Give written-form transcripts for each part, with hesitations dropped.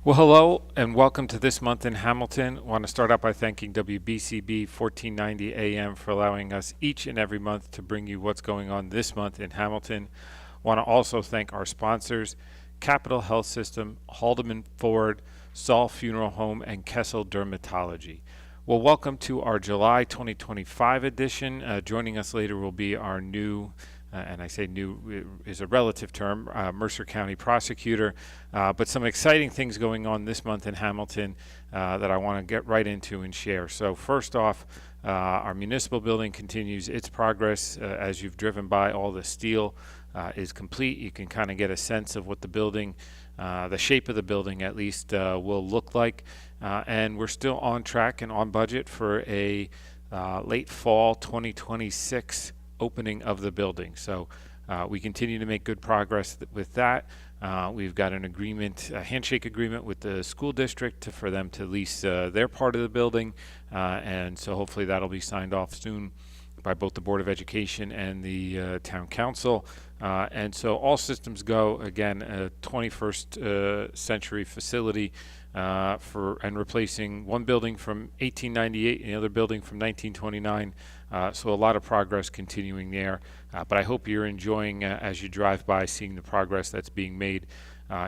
Well, hello and welcome to This Month in Hamilton. I want to start out by thanking WBCB 1490 AM for allowing us each and every month to bring you what's going on this month in Hamilton. I want to also thank our sponsors, Capital Health System, Haldeman Ford, Saul Funeral Home, and Kessel Dermatology. Well, welcome to our July 2025 edition. Joining us later will be our new and I say new is a relative term, Mercer County Prosecutor, but some exciting things going on this month in Hamilton that I want to get right into and share. So first off, our municipal building continues its progress. As you've driven by, all the steel is complete. You can kind of get a sense of what the building, the shape of the building at least, will look like. And we're still on track and on budget for a late fall 2026 opening of the building. So we continue to make good progress with that. We've got an agreement, a handshake agreement with the school district for them to lease their part of the building. And so hopefully that'll be signed off soon by both the Board of Education and the Town Council. And so all systems go. Again, a 21st century facility and replacing one building from 1898 and the other building from 1929. So a lot of progress continuing there. But I hope you're enjoying, as you drive by, seeing the progress that's being made.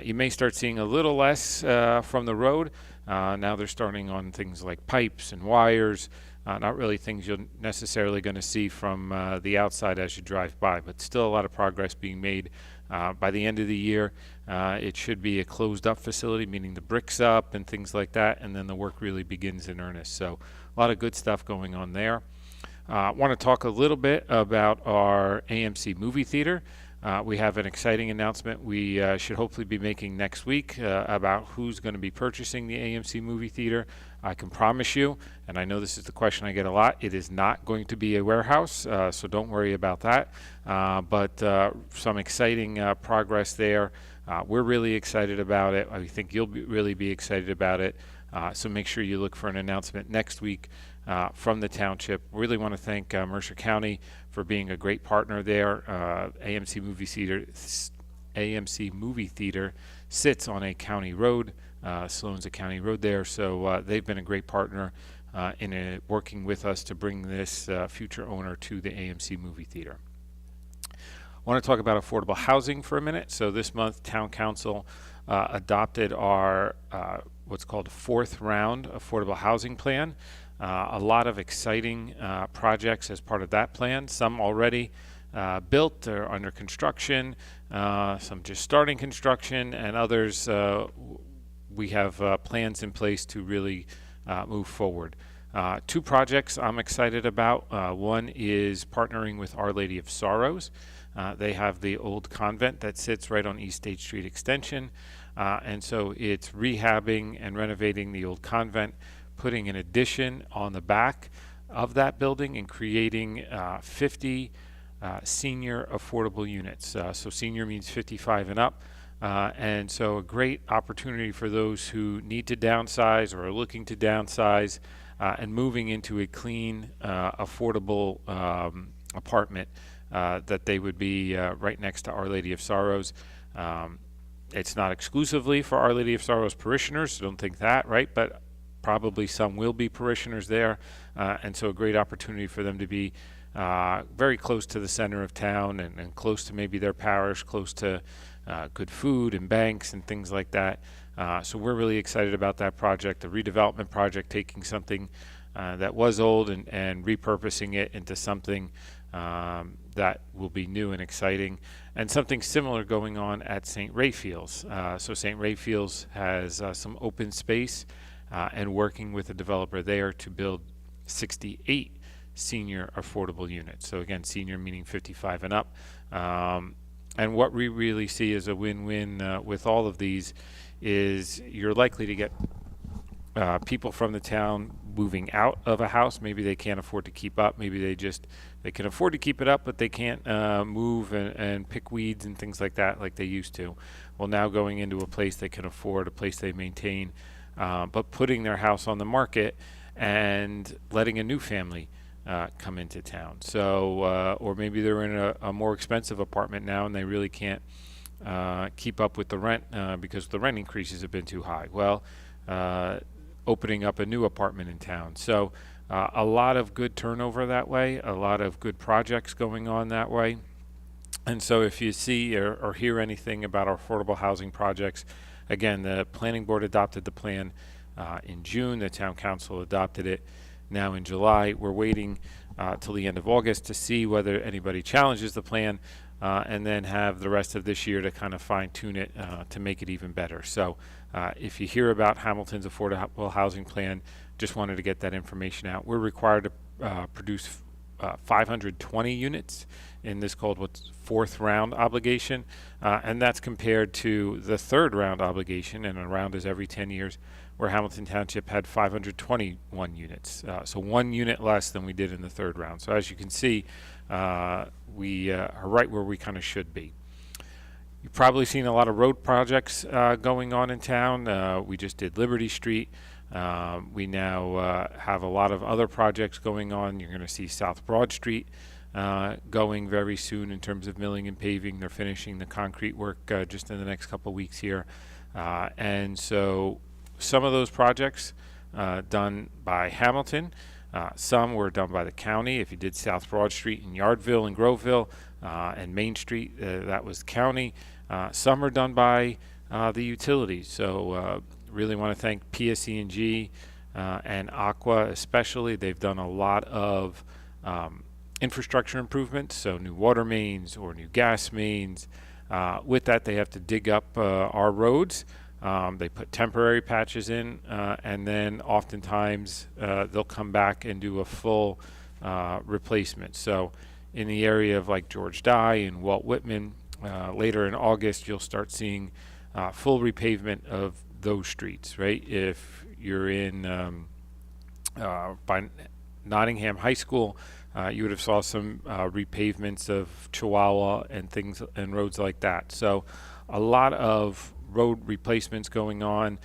You may start seeing a little less from the road. Now they're starting on things like pipes and wires. Not really things you're necessarily going to see from the outside as you drive by, but still a lot of progress being made. By the end of the year, it should be a closed-up facility, meaning the bricks up and things like that, and then the work really begins in earnest. So a lot of good stuff going on there. I want to talk a little bit about our AMC movie theater. We have an exciting announcement we should hopefully be making next week about who's going to be purchasing the AMC movie theater. I can promise you, and I know this is the question I get a lot, it is not going to be a warehouse, so don't worry about that. But some exciting progress there. We're really excited about it. I think you'll really be excited about it. So make sure you look for an announcement next week from the Township. Really want to thank Mercer County for being a great partner there. AMC Movie Theater sits on a county road. Sloan's a county road there, so they've been a great partner in working with us to bring this future owner to the AMC Movie Theater. I want to talk about affordable housing for a minute. So this month, Town Council adopted our what's called fourth round affordable housing plan. A lot of exciting projects as part of that plan. Some already built or under construction, some just starting construction, and others we have plans in place to really move forward. Two projects I'm excited about. One is partnering with Our Lady of Sorrows. They have the old convent that sits right on East State Street Extension, and so it's rehabbing and renovating the old convent, putting an addition on the back of that building and creating 50 senior affordable units. So senior means 55 and up. And so a great opportunity for those who need to downsize or are looking to downsize and moving into a clean, affordable apartment that they would be right next to Our Lady of Sorrows. It's not exclusively for Our Lady of Sorrows parishioners, so don't think that, right? But probably some will be parishioners there, and so a great opportunity for them to be very close to the center of town and close to maybe their parish, close to good food and banks and things like that. So we're really excited about that project, the redevelopment project, taking something that was old and repurposing it into something that will be new and exciting, and something similar going on at St. Raphael's. So St. Raphael's has some open space and working with a developer there to build 68 senior affordable units. So again, senior meaning 55 and up. And what we really see as a win-win with all of these is you're likely to get people from the town moving out of a house. Maybe they can't afford to keep up. Maybe they can afford to keep it up, but they can't move and pick weeds and things like that like they used to. Well, now going into a place they can afford, a place they maintain, but putting their house on the market and letting a new family come into town. So, or maybe they're in a more expensive apartment now and they really can't keep up with the rent because the rent increases have been too high. Well, opening up a new apartment in town. So a lot of good turnover that way, a lot of good projects going on that way. And so if you see or hear anything about our affordable housing projects, again, the planning board adopted the plan in June. The town council adopted it now in July. We're waiting till the end of August to see whether anybody challenges the plan, and then have the rest of this year to kind of fine tune it to make it even better. So if you hear about Hamilton's affordable housing plan, just wanted to get that information out. We're required to produce 520 units in this called what's fourth round obligation, and that's compared to the third round obligation, and a round is every 10 years, where Hamilton Township had 521 units, so 1 unit less than we did in the third round. So as you can see, we are right where we kind of should be. You've probably seen a lot of road projects going on in town. We just did Liberty Street. We now have a lot of other projects going on. You're going to see South Broad Street going very soon in terms of milling and paving. They're finishing the concrete work just in the next couple of weeks here. And so some of those projects done by Hamilton, some were done by the county. If you did South Broad Street in Yardville and Groveville and Main Street, that was county. Some are done by the utilities. So really want to thank PSE&G and Aqua especially. They've done a lot of infrastructure improvements, so new water mains or new gas mains. With that, they have to dig up our roads. They put temporary patches in, and then oftentimes they'll come back and do a full replacement. So in the area of like George Dye and Walt Whitman, later in August, you'll start seeing full repavement of those streets, right? If you're in by Nottingham High School, you would have saw some repavements of Chihuahua and things and roads like that. So a lot of road replacements going on.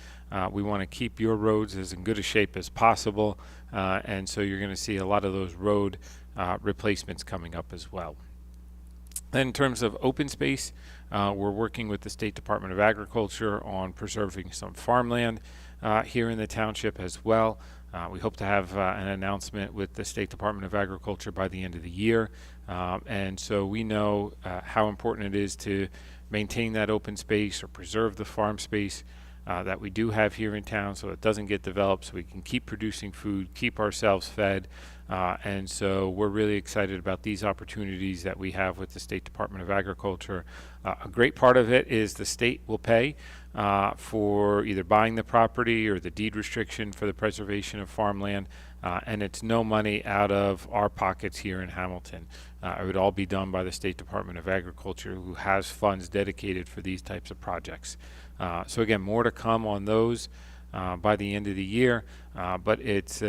We want to keep your roads as in good a shape as possible, and so you're going to see a lot of those road replacements coming up as well. Then in terms of open space, we're working with the State Department of Agriculture on preserving some farmland here in the township as well. We hope to have an announcement with the State Department of Agriculture by the end of the year. And so we know how important it is to maintain that open space or preserve the farm space that we do have here in town, so it doesn't get developed, so we can keep producing food, keep ourselves fed. And so we're really excited about these opportunities that we have with the State Department of Agriculture. A great part of it is the state will pay for either buying the property or the deed restriction for the preservation of farmland, and it's no money out of our pockets here in Hamilton. It would all be done by the State Department of Agriculture, who has funds dedicated for these types of projects. So again, more to come on those by the end of the year, but it's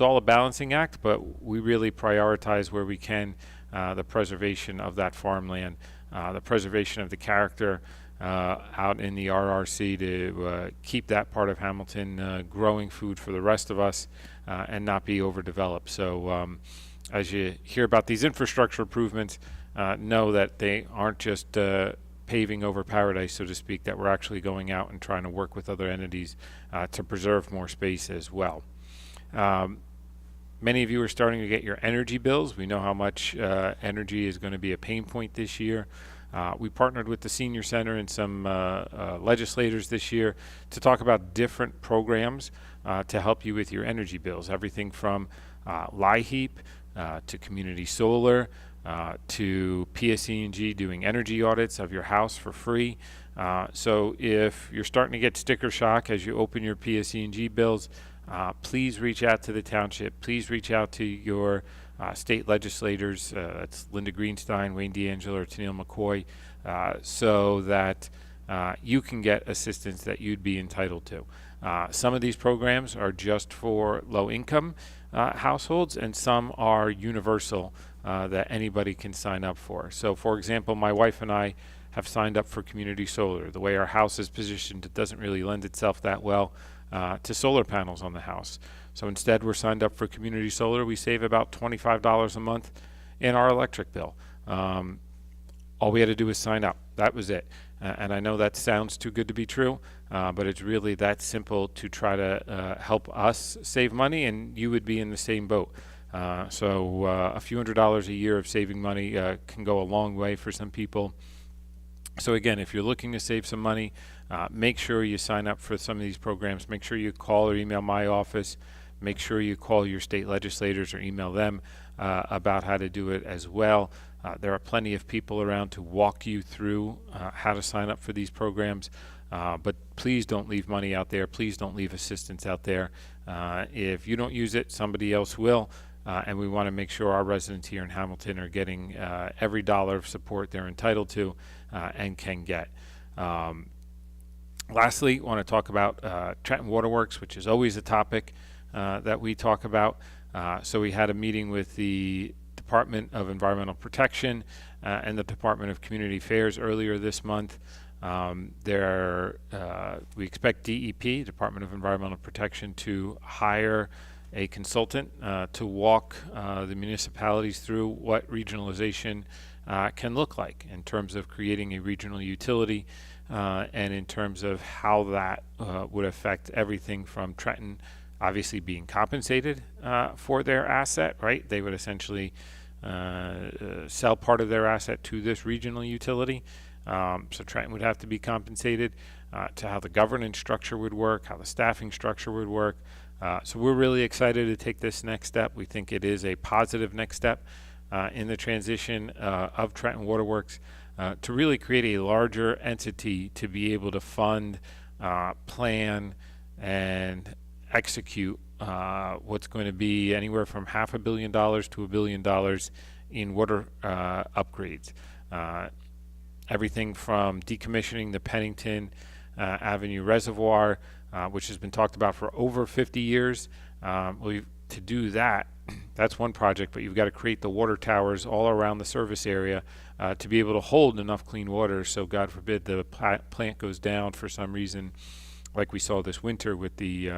all a balancing act, but we really prioritize where we can the preservation of that farmland, the preservation of the character out in the RRC to keep that part of Hamilton growing food for the rest of us and not be overdeveloped. So as you hear about these infrastructure improvements, know that they aren't just paving over paradise, so to speak, that we're actually going out and trying to work with other entities to preserve more space as well. Many of you are starting to get your energy bills. We know how much energy is going to be a pain point this year. We partnered with the Senior Center and some legislators this year to talk about different programs to help you with your energy bills. Everything from LIHEAP to community solar, to PSE&G doing energy audits of your house for free. So if you're starting to get sticker shock as you open your PSE&G bills, please reach out to the township. Please reach out to your state legislators. That's Linda Greenstein, Wayne D'Angelo, or Tennille McCoy, so that you can get assistance that you'd be entitled to. Some of these programs are just for low-income households, and some are universal that anybody can sign up for. So, for example, my wife and I have signed up for community solar. The way our house is positioned, it doesn't really lend itself that well to solar panels on the house. So instead, we're signed up for community solar. We save about $25 a month in our electric bill. All we had to do is sign up. That was it. And I know that sounds too good to be true, but it's really that simple to try to help us save money, and you would be in the same boat. So a few $100s a year of saving money can go a long way for some people. So again, if you're looking to save some money, make sure you sign up for some of these programs. Make sure you call or email my office. Make sure you call your state legislators or email them about how to do it as well. There are plenty of people around to walk you through how to sign up for these programs. But please don't leave money out there. Please don't leave assistance out there. If you don't use it, somebody else will. And we want to make sure our residents here in Hamilton are getting every dollar of support they're entitled to and can get. Lastly, I want to talk about Trenton Waterworks, which is always a topic that we talk about. So we had a meeting with the Department of Environmental Protection and the Department of Community Affairs earlier this month. We expect DEP, Department of Environmental Protection, to hire a consultant to walk the municipalities through what regionalization can look like in terms of creating a regional utility and in terms of how that would affect everything from Trenton obviously being compensated for their asset, right? They would essentially sell part of their asset to this regional utility. So Trenton would have to be compensated, to how the governance structure would work, how the staffing structure would work. So we're really excited to take this next step. We think it is a positive next step in the transition of Trenton Waterworks to really create a larger entity to be able to fund, plan, and execute what's going to be anywhere from $500 million to $1 billion in water upgrades. Everything from decommissioning the Pennington Avenue Reservoir, which has been talked about for over 50 years. To do that, that's one project, but you've got to create the water towers all around the service area to be able to hold enough clean water. So God forbid the plant goes down for some reason, like we saw this winter with the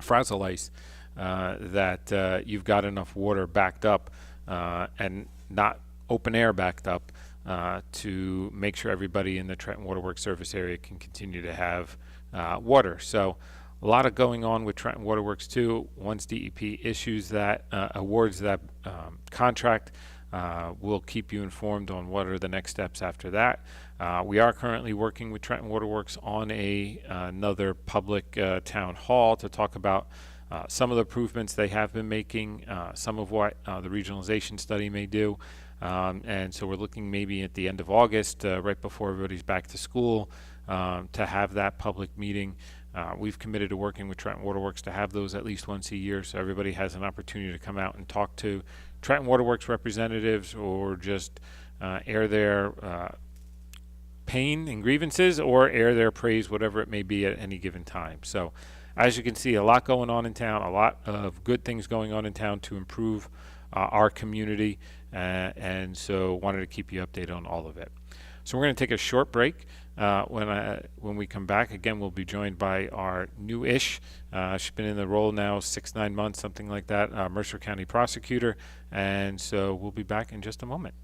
frazzle ice, that you've got enough water backed up and not open air backed up to make sure everybody in the Trenton Waterworks service area can continue to have water. So a lot of going on with Trenton Waterworks too. Once DEP issues that, awards that contract, we'll keep you informed on what are the next steps after that. We are currently working with Trenton Waterworks on another public town hall to talk about some of the improvements they have been making, some of what the regionalization study may do. And so we're looking maybe at the end of August, right before everybody's back to school, to have that public meeting. We've committed to working with Trenton Waterworks to have those at least once a year, so everybody has an opportunity to come out and talk to Trenton Waterworks representatives, or just air their pain and grievances, or air their praise, whatever it may be at any given time. So as you can see, a lot going on in town, a lot of good things going on in town to improve our community, and so wanted to keep you updated on all of it. So we're going to take a short break. When we come back, again, we'll be joined by our new-ish, she's been in the role now 6-9 months, something like that, Mercer County Prosecutor, and so we'll be back in just a moment.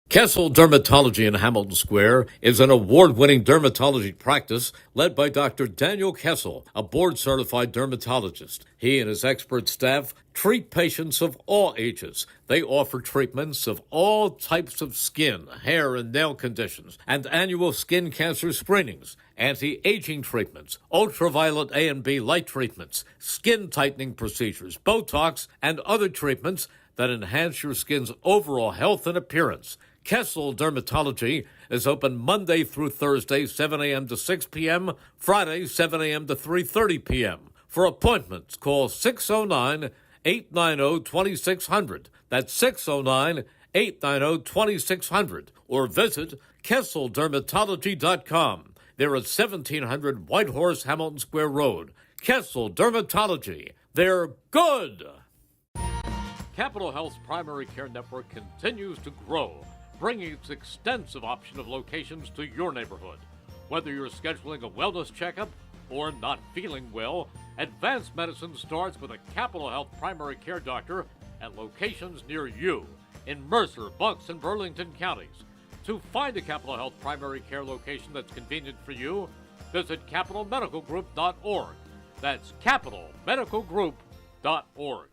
Kessel Dermatology in Hamilton Square is an award-winning dermatology practice led by Dr. Daniel Kessel, a board-certified dermatologist. He and his expert staff treat patients of all ages. They offer treatments of all types of skin, hair, and nail conditions, and annual skin cancer screenings, anti-aging treatments, ultraviolet A and B light treatments, skin tightening procedures, Botox, and other treatments that enhance your skin's overall health and appearance. Kessel Dermatology is open Monday through Thursday, 7 a.m. to 6 p.m., Friday, 7 a.m. to 3:30 p.m. For appointments, call 609-890-2600. That's 609-890-2600. Or visit KesselDermatology.com. They're at 1700 Whitehorse, Hamilton Square Road. Kessel Dermatology. They're good! Capital Health's primary care network continues to grow, bringing its extensive option of locations to your neighborhood. Whether you're scheduling a wellness checkup or not feeling well, advanced medicine starts with a Capital Health primary care doctor at locations near you. in Mercer, Bucks, and Burlington counties. To find a Capital Health primary care location that's convenient for you, visit capitalmedicalgroup.org. That's capitalmedicalgroup.org.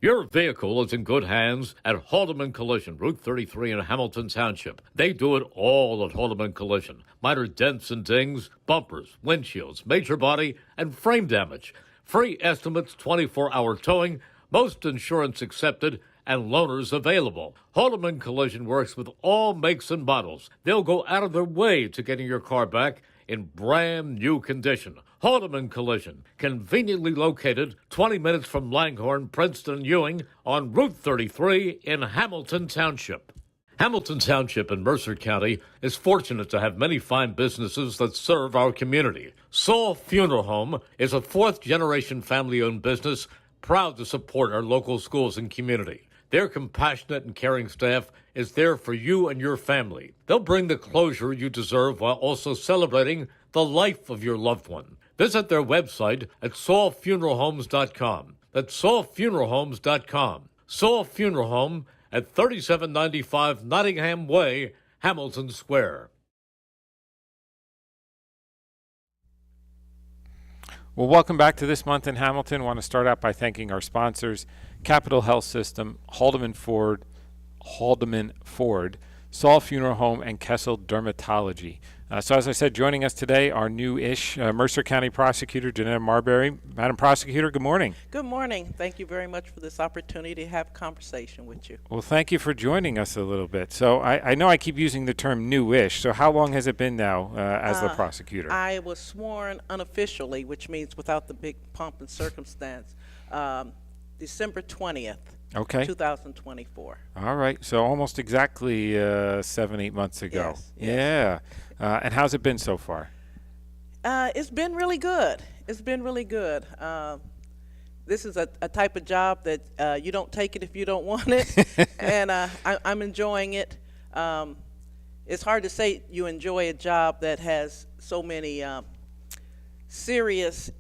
Your vehicle is in good hands at Haldeman Collision, Route 33 in Hamilton Township. They do it all at Haldeman Collision. Minor dents and dings, bumpers, windshields, major body, and frame damage. Free estimates, 24-hour towing, most insurance accepted, and loaners available. Haldeman Collision works with all makes and models. They'll go out of their way to getting your car back in brand new condition. Haldeman Collision, conveniently located 20 minutes from Langhorne, Princeton, and Ewing on Route 33 in Hamilton Township. Hamilton Township in Mercer County is fortunate to have many fine businesses that serve our community. Saul Funeral Home is a fourth-generation family-owned business proud to support our local schools and community. Their compassionate and caring staff is there for you and your family. They'll bring the closure you deserve while also celebrating the life of your loved one. Visit their website at saulfuneralhomes.com. That's saulfuneralhomes.com. Saul Funeral Home at 3795 Nottingham Way, Hamilton Square. Well, welcome back to This Month in Hamilton. I want to start out by thanking our sponsors, Capital Health System, Haldeman Ford, Saul Funeral Home, and Kessel Dermatology. So as I said, joining us today, our new-ish Mercer County Prosecutor Janetta Marbrey. Madam Prosecutor, good morning. Good morning. Thank you very much for this opportunity to have a conversation with you. Well, thank you for joining us a little bit. So I know I keep using the term new-ish. So how long has it been now as the prosecutor? I was sworn unofficially, which means without the big pomp and circumstance, December 20th. Okay. 2024. All right. So almost exactly 7-8 months ago. Yes. Yeah. And how's it been so far? It's been really good. It's been really good. This is a type of job that you don't take it if you don't want it, and I'm enjoying it. It's hard to say you enjoy a job that has so many serious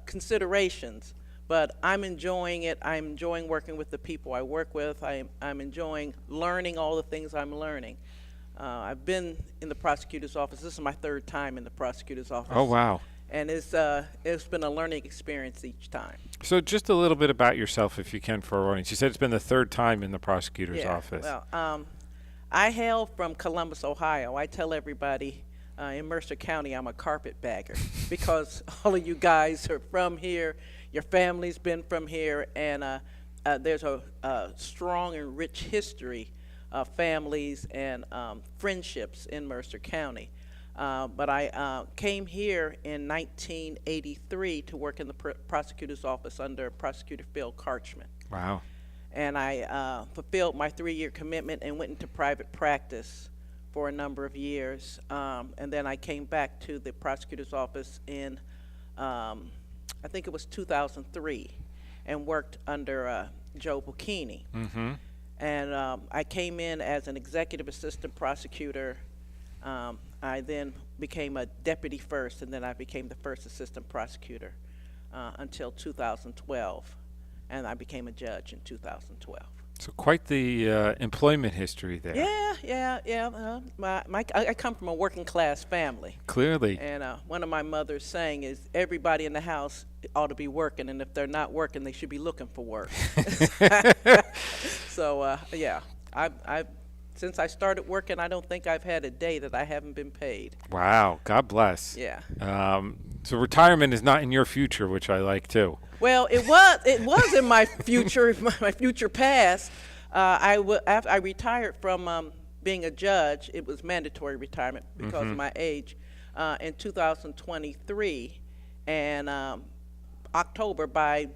considerations. But I'm enjoying it. I'm enjoying working with the people I work with. I'm enjoying learning all the things I'm learning. I've been in the prosecutor's office. This is my third time in the prosecutor's office. Oh, wow. And it's been a learning experience each time. So just a little bit about yourself, if you can, for our audience. You said it's been the third time in the prosecutor's office. Well, I hail from Columbus, Ohio. I tell everybody in Mercer County I'm a carpetbagger because all of you guys are from here. Your family's been from here, and there's a strong and rich history of families and friendships in Mercer County. But I came here in 1983 to work in the prosecutor's office under Prosecutor Phil Karchman. Wow. And I fulfilled my 3-year commitment and went into private practice for a number of years. And then I came back to the prosecutor's office in I think it was 2003, and worked under Joe Bocchini. Mm-hmm. And I came in as an executive assistant prosecutor. I then became a deputy first, and then I became the first assistant prosecutor until 2012, and I became a judge in 2012. So quite the employment history there. Yeah. I come from a working class family. Clearly. And one of my mother's saying is everybody in the house ought to be working, and if they're not working, they should be looking for work. So yeah, I since I started working, I don't think I've had a day that I haven't been paid. Wow. God bless. Yeah. So retirement is not in your future, which I like too. Well, it was in my future, my future past. After I retired from being a judge. It was mandatory retirement because of my age. In 2023, and October, by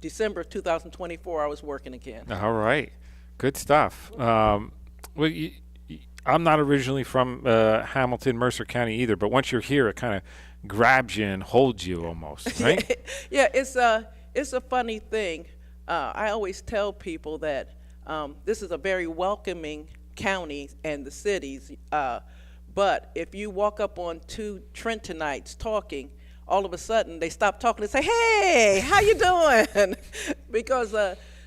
December of 2024, I was working again. All right. Good stuff. Well, I'm not originally from Hamilton, Mercer County either, but once you're here, it kind of grabs you and holds you almost, right? Yeah, it's a funny thing. I always tell people that this is a very welcoming county and the cities, but if you walk up on two Trentonites talking, all of a sudden they stop talking and say, "Hey, how you doing?" Because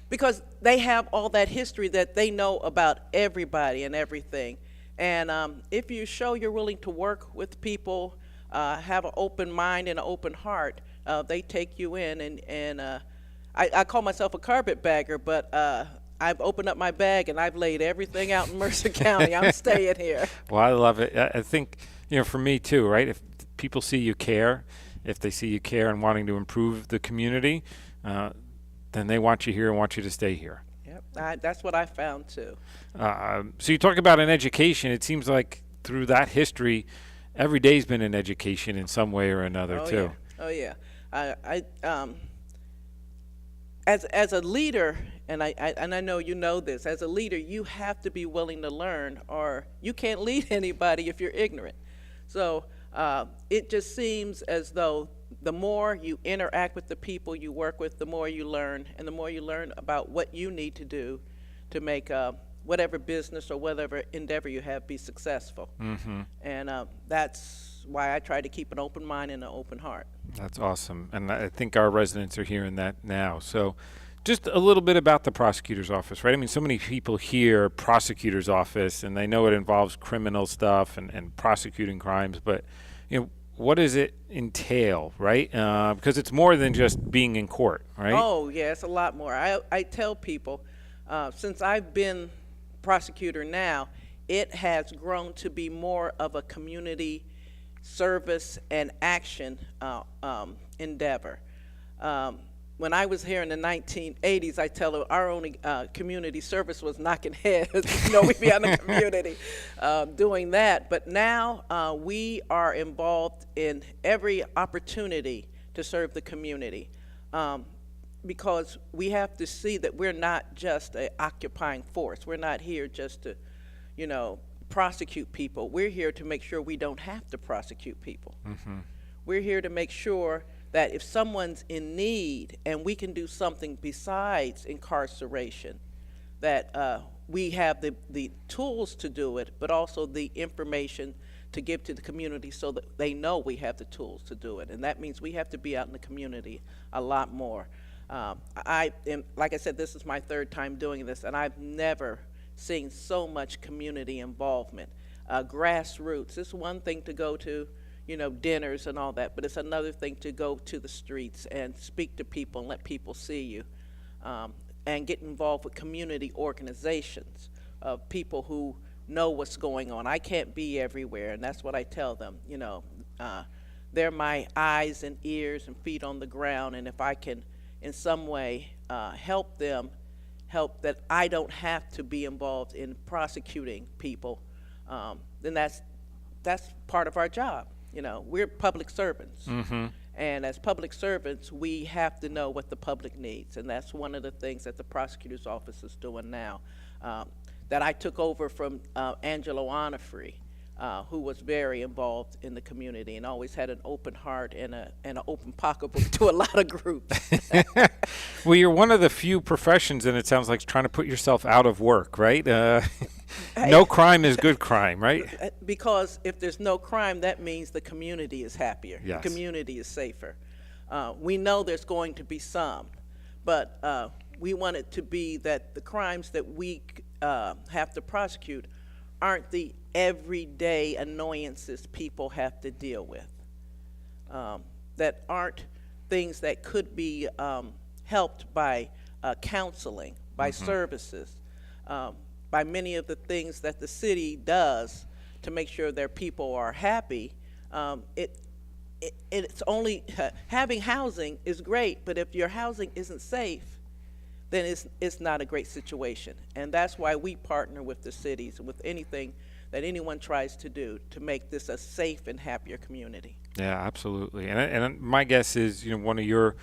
because they have all that history that they know about everybody and everything. And if you show you're willing to work with people, have an open mind and an open heart, they take you in. And I call myself a carpetbagger, but I've opened up my bag and I've laid everything out in Mercer County. I'm staying here. Well, I love it. I think, for me too, right? If people see you care, if they see you care and wanting to improve the community, then they want you here and want you to stay here. Yep, that's what I found too. So you talk about an education. It seems like through that history, every day's been an education in some way or another too. Yeah. I as a leader, and I know you know this, as a leader, you have to be willing to learn, or you can't lead anybody if you're ignorant. So it just seems as though the more you interact with the people you work with, the more you learn, and the more you learn about what you need to do to make whatever business or whatever endeavor you have be successful. Mm-hmm. And that's why I try to keep an open mind and an open heart. That's awesome. And I think our residents are hearing that now. So just a little bit about the prosecutor's office, right? I mean, so many people hear prosecutor's office and they know it involves criminal stuff and prosecuting crimes, but what does it entail, right? Because it's more than just being in court, right? Oh, yeah, it's a lot more. I tell people, since I've been prosecutor now, it has grown to be more of a community service and action endeavor. When I was here in the 1980s, I tell them our only community service was knocking heads. We'd be out in the community doing that. But now we are involved in every opportunity to serve the community, because we have to see that we're not just an occupying force. We're not here just to, prosecute people. We're here to make sure we don't have to prosecute people. Mm-hmm. We're here to make sure that if someone's in need and we can do something besides incarceration, that we have the tools to do it, but also the information to give to the community so that they know we have the tools to do it. And that means we have to be out in the community a lot more. Like I said, this is my third time doing this, and I've never seen so much community involvement. Grassroots, it's one thing to go to dinners and all that, but it's another thing to go to the streets and speak to people and let people see you, and get involved with community organizations of people who know what's going on. I can't be everywhere, and that's what I tell them. They're my eyes and ears and feet on the ground, and if I can in some way help them, help that I don't have to be involved in prosecuting people, then that's part of our job. We're public servants. Mm-hmm. And as public servants, we have to know what the public needs. And that's one of the things that the prosecutor's office is doing now, that I took over from Angelo Onifrey, who was very involved in the community and always had an open heart and an open pocketbook to a lot of groups. Well, you're one of the few professions, and it sounds like trying to put yourself out of work, right? No crime is good crime, right? Because if there's no crime, that means the community is happier. Yes. The community is safer. We know there's going to be some, but we want it to be that the crimes that we have to prosecute aren't the everyday annoyances people have to deal with, that aren't things that could be helped by counseling, by mm-hmm. services, by many of the things that the city does to make sure their people are happy. It's only having housing is great, but if your housing isn't safe, then it's not a great situation. And that's why we partner with the cities and with anything that anyone tries to do to make this a safe and happier community. Yeah, absolutely. And my guess is, one of your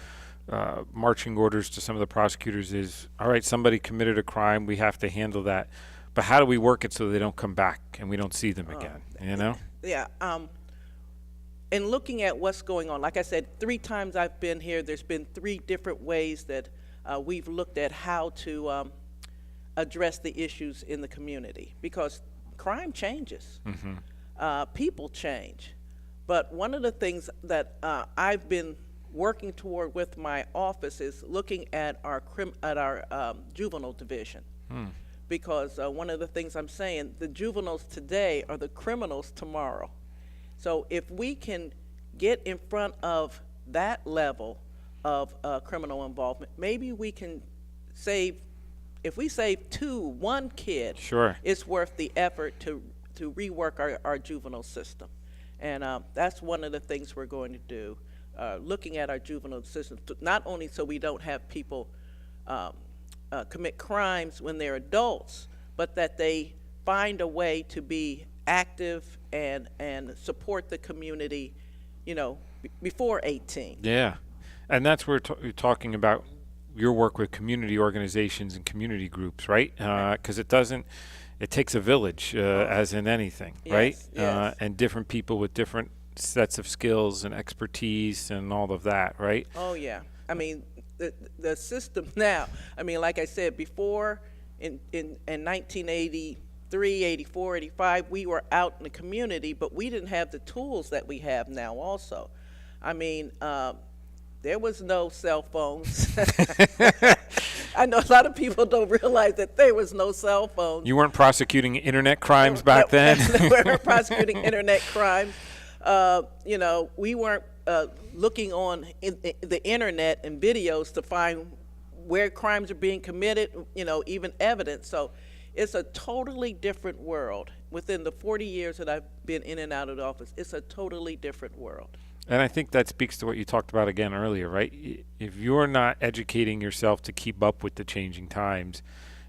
marching orders to some of the prosecutors is, all right, somebody committed a crime, we have to handle that, but how do we work it so they don't come back and we don't see them again, Yeah. And looking at what's going on, like I said, 3 times I've been here, there's been 3 different ways that we've looked at how to address the issues in the community, because crime changes. Mm-hmm. People change. But one of the things that I've been working toward with my office is looking at our juvenile division. Because one of the things I'm saying, the juveniles today are the criminals tomorrow. So if we can get in front of that level of criminal involvement, maybe we can save, if we save one kid, Sure. it's worth the effort to rework our juvenile system. And that's one of the things we're going to do, looking at our juvenile system, not only so we don't have people commit crimes when they're adults, but that they find a way to be active and support the community, before 18. Yeah. And that's where you're talking about your work with community organizations and community groups, right? Because it takes a village, as in anything, right? Yes. And different people with different sets of skills and expertise and all of that, right? Oh, yeah. I mean, the system now, I mean, like I said, before in 1983, 84, 85, we were out in the community, but we didn't have the tools that we have now also. I mean, there was no cell phones. I know a lot of people don't realize that there was no cell phones. You weren't prosecuting internet crimes back then? We weren't prosecuting internet crimes. We weren't looking on the internet and videos to find where crimes are being committed, even evidence. So it's a totally different world. Within the 40 years that I've been in and out of the office, it's a totally different world. And I think that speaks to what you talked about again earlier, right? If you're not educating yourself to keep up with the changing times,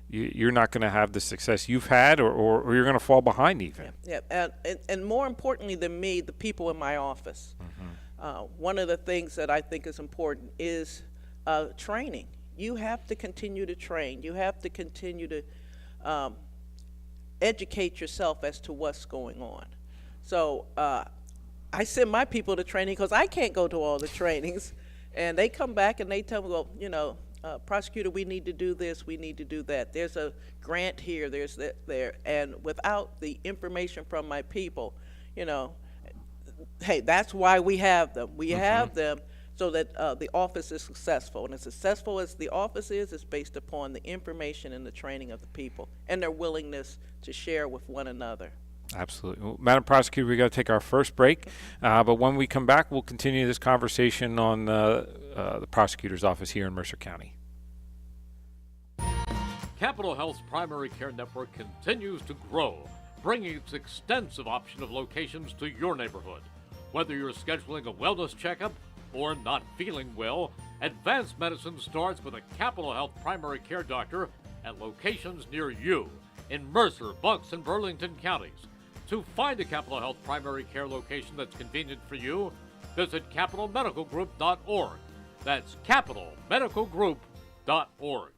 you're not going to have the success you've had, or you're going to fall behind even. Yeah, and more importantly than me, the people in my office. One of the things that I think is important is training. You have to continue to train. You have to continue to educate yourself as to what's going on. So I send my people to training because I can't go to all the trainings, and they come back and they tell me, well, prosecutor, we need to do this, we need to do that. There's a grant here, there's that there, and without the information from my people, hey, that's why we have them. We have them so that the office is successful, and as successful as the office is, it's based upon the information and the training of the people and their willingness to share with one another. Absolutely. Well, Madam Prosecutor, we got to take our first break, but when we come back, we'll continue this conversation on the prosecutor's office here in Mercer County. Capital Health's primary care network continues to grow, bringing its extensive option of locations to your neighborhood. Whether you're scheduling a wellness checkup or not feeling well, advanced medicine starts with a Capital Health primary care doctor at locations near you in Mercer, Bucks, and Burlington counties. To find a Capital Health primary care location that's convenient for you, visit capitalmedicalgroup.org. That's capitalmedicalgroup.org.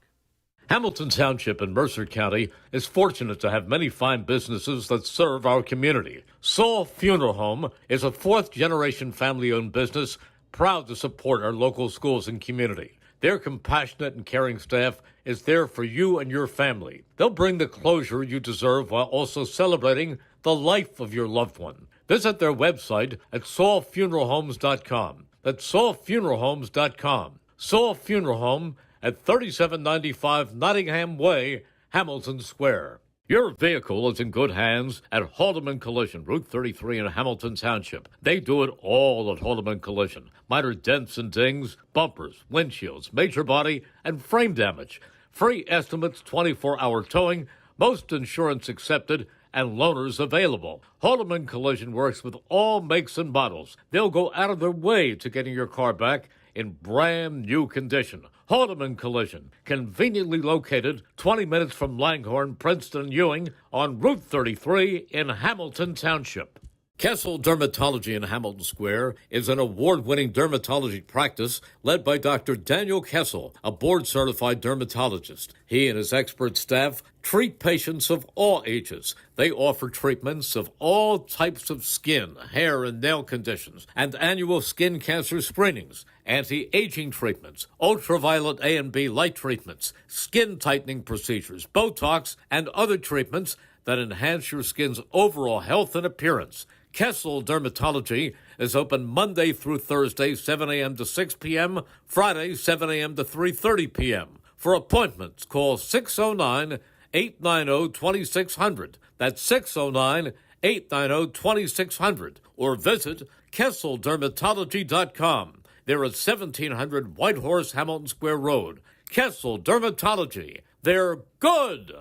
Hamilton Township in Mercer County is fortunate to have many fine businesses that serve our community. Saul Funeral Home is a fourth-generation family-owned business proud to support our local schools and community. Their compassionate and caring staff is there for you and your family. They'll bring the closure you deserve while also celebrating the life of your loved one. Visit their website at saulfuneralhomes.com. That's saulfuneralhomes.com. Saul Funeral Home at 3795 Nottingham Way, Hamilton Square. Your vehicle is in good hands at Haldeman Collision, Route 33 in Hamilton Township. They do it all at Haldeman Collision. Minor dents and dings, bumpers, windshields, major body, and frame damage. Free estimates, 24-hour towing, most insurance accepted, and loaners available. Haldeman Collision works with all makes and models. They'll go out of their way to getting your car back in brand new condition. Haldeman Collision, conveniently located 20 minutes from Langhorne, Princeton, and Ewing on Route 33 in Hamilton Township. Kessel Dermatology in Hamilton Square is an award-winning dermatology practice led by Dr. Daniel Kessel, a board-certified dermatologist. He and his expert staff treat patients of all ages. They offer treatments of all types of skin, hair, and nail conditions, and annual skin cancer screenings, anti-aging treatments, ultraviolet A and B light treatments, skin tightening procedures, Botox, and other treatments that enhance your skin's overall health and appearance. Kessel Dermatology is open Monday through Thursday, 7 a.m. to 6 p.m., Friday, 7 a.m. to 3:30 p.m. For appointments, call 609-890-2600. That's 609-890-2600. Or visit KesselDermatology.com. They're at 1700 Whitehorse, Hamilton Square Road. Kessel Dermatology. They're good.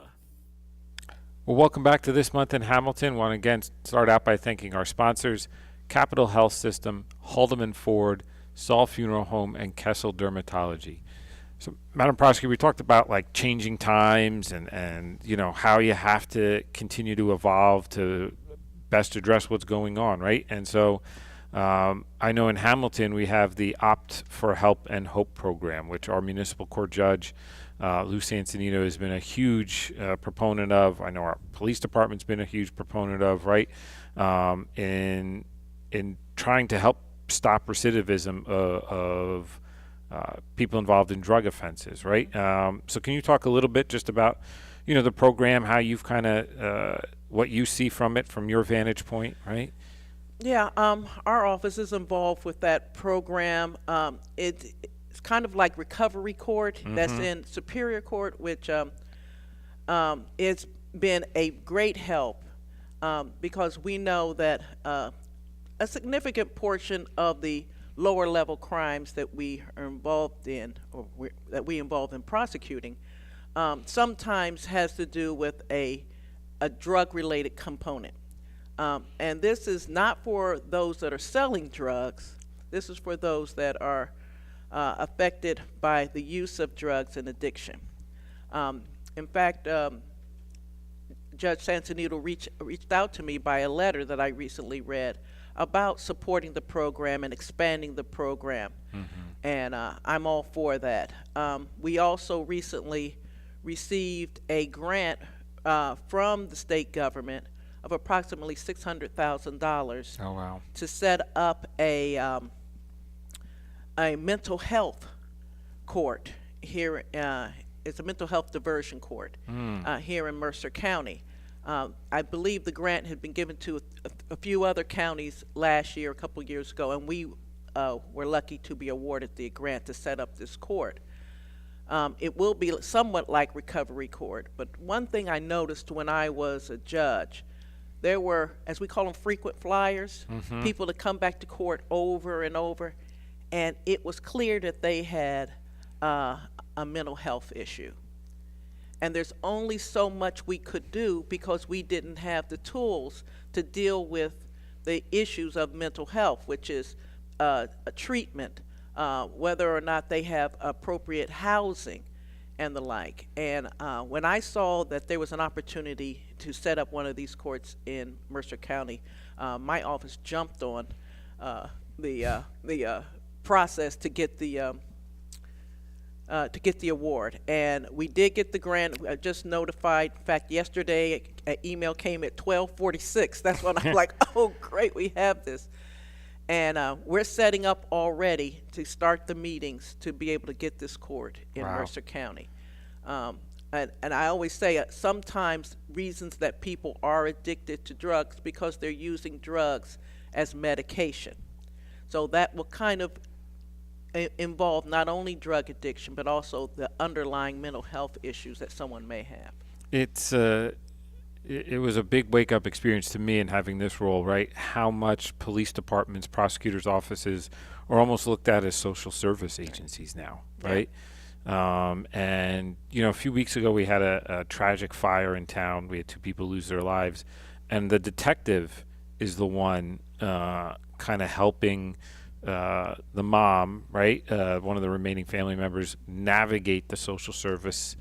Well, welcome back to This Month in Hamilton. Want to again start out by thanking our sponsors, Capital Health System, Haldeman Ford, Saul Funeral Home, and Kessel Dermatology. So, Madam Prosecutor, we talked about like changing times and you know how you have to continue to evolve to best address what's going on, right? And so I know in Hamilton we have the Opt for Help and Hope program, which our municipal court judge Lou Sansanito has been a huge proponent of. I know our police department's been a huge proponent of, right? In trying to help stop recidivism of people involved in drug offenses, right? So can you talk a little bit just about, you know, the program, how you've kind of what you see from it from your vantage point, right? Yeah, our office is involved with that program. It's kind of like recovery court that's in Superior Court, which it's been a great help because we know that a significant portion of the lower level crimes that we are involved in, or that we involve in prosecuting, sometimes has to do with a drug related component. And this is not for those that are selling drugs. This is for those that are affected by the use of drugs and addiction. In fact, Judge Sansanito reached out to me by a letter that I recently read about supporting the program and expanding the program. And I'm all for that. We also recently received a grant from the state government of approximately $600,000 Oh, wow. to set up a mental health court here. It's a mental health diversion court here in Mercer County. I believe the grant had been given to a few other counties last year, a couple of years ago, and we were lucky to be awarded the grant to set up this court. It will be somewhat like recovery court, but one thing I noticed when I was a judge, there were, as we call them, frequent flyers, people that come back to court over and over, and it was clear that they had a mental health issue. And there's only so much we could do because we didn't have the tools to deal with the issues of mental health, which is a treatment, whether or not they have appropriate housing and the like. And when I saw that there was an opportunity to set up one of these courts in Mercer County, my office jumped on the process to get the award, and we did get the grant. I just notified. In fact, yesterday an email came at 12:46. That's when I'm like, oh, great, we have this. And we're setting up already to start the meetings to be able to get this court in Mercer County. And I always say sometimes reasons that people are addicted to drugs because they're using drugs as medication. So that will kind of involve not only drug addiction but also the underlying mental health issues that someone may have. It was a big wake-up experience to me in having this role, right? How much police departments, prosecutors' offices are almost looked at as social service agencies now, right? And, you know, a few weeks ago we had a tragic fire in town. We had 2 people lose their lives. And the detective is the one kind of helping the mom, right, one of the remaining family members, navigate the social service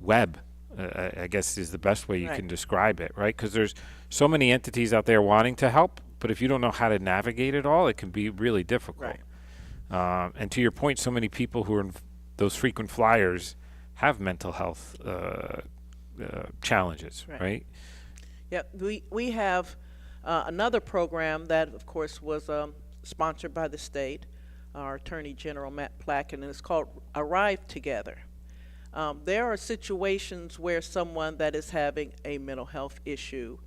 web. I guess is the best way you can describe it, right? Because there's so many entities out there wanting to help, but if you don't know how to navigate it all, it can be really difficult. And to your point, so many people who are in those frequent flyers have mental health challenges, right? Yeah, we have another program that, of course, was sponsored by the state, our Attorney General Matt Placken, and it's called Arrive Together. There are situations where someone that is having a mental health issue,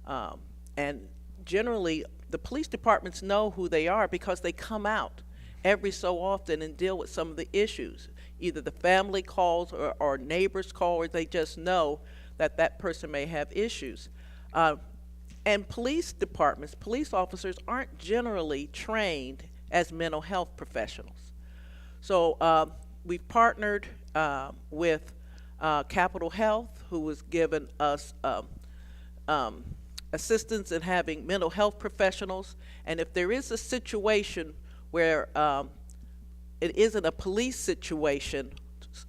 and generally, the police departments know who they are because they come out every so often and deal with some of the issues. Either the family calls or neighbors call, or they just know that that person may have issues. And police departments, police officers aren't generally trained as mental health professionals. So we've partnered with Capitol Health, who has given us assistance in having mental health professionals. And if there is a situation where it isn't a police situation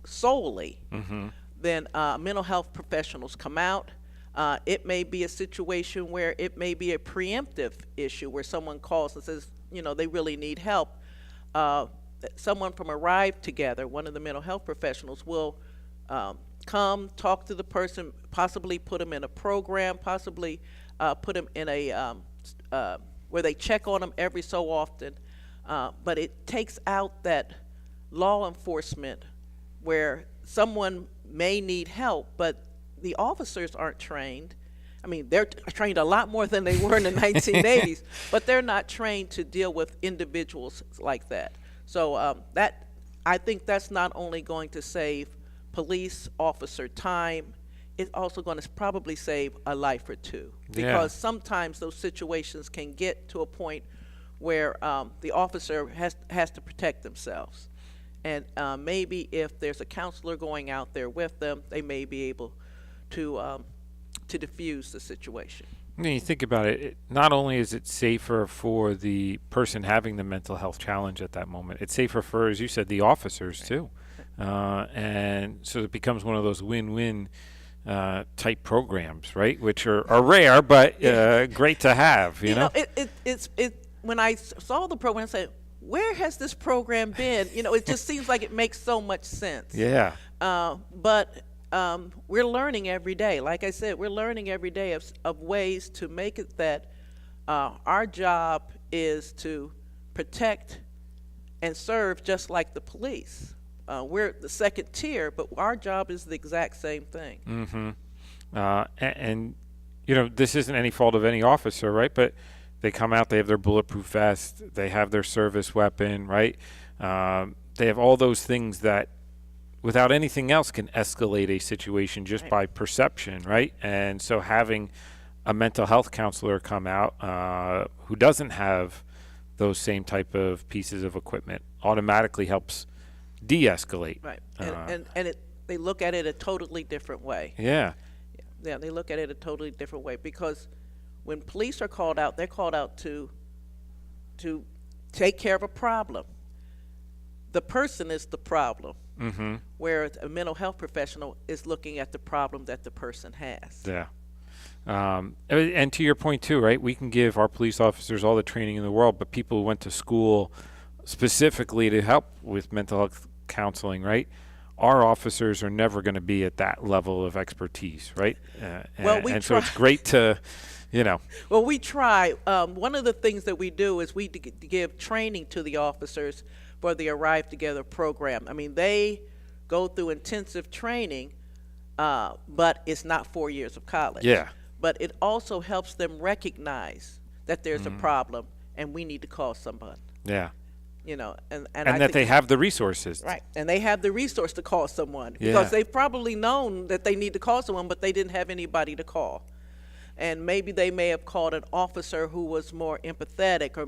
solely, then mental health professionals come out. It may be a situation where it may be a preemptive issue where someone calls and says, they really need help. Someone from Arrive Together, one of the mental health professionals, will come, talk to the person, possibly put them in a program, possibly put them in a, where they check on them every so often. But it takes out that law enforcement where someone may need help, but the officers aren't trained. I mean, they're trained a lot more than they were in the 1980s, but they're not trained to deal with individuals like that. So I think that's not only going to save police officer time, it's also going to probably save a life or two. Because sometimes those situations can get to a point where the officer has to protect themselves. And maybe if there's a counselor going out there with them, they may be able to diffuse the situation. When you think about it, not only is it safer for the person having the mental health challenge at that moment, it's safer for, as you said, the officers too. And so it becomes one of those win-win type programs, right? Which are rare, but great to have, you know? It's when I saw the program, I said, where has this program been? It just seems like it makes so much sense. Yeah. But we're learning every day. Like I said, we're learning every day of ways to make it that our job is to protect and serve just like the police. We're the second tier, but our job is the exact same thing. And this isn't any fault of any officer, right? But they come out, they have their bulletproof vest, they have their service weapon, right? They have all those things that, without anything else, can escalate a situation just by perception, right? And so having a mental health counselor come out who doesn't have those same type of pieces of equipment automatically helps de-escalate. Right. And they look at it a totally different way. Yeah, they look at it a totally different way, because when police are called out, they're called out to take care of a problem. The person is the problem, whereas a mental health professional is looking at the problem that the person has. Yeah. And to your point too, right? We can give our police officers all the training in the world, but people who went to school specifically to help with mental health counseling, right? Our officers are never going to be at that level of expertise, right? So it's great to, Well, we try. One of the things that we do is we give training to the officers for the Arrive Together program. I mean, they go through intensive training, but it's not 4 years of college. Yeah. But it also helps them recognize that there's a problem and we need to call someone. Yeah. And that they have the resources. Right. And they have the resource to call someone, because they've probably known that they need to call someone, but they didn't have anybody to call. And maybe they may have called an officer who was more empathetic, or,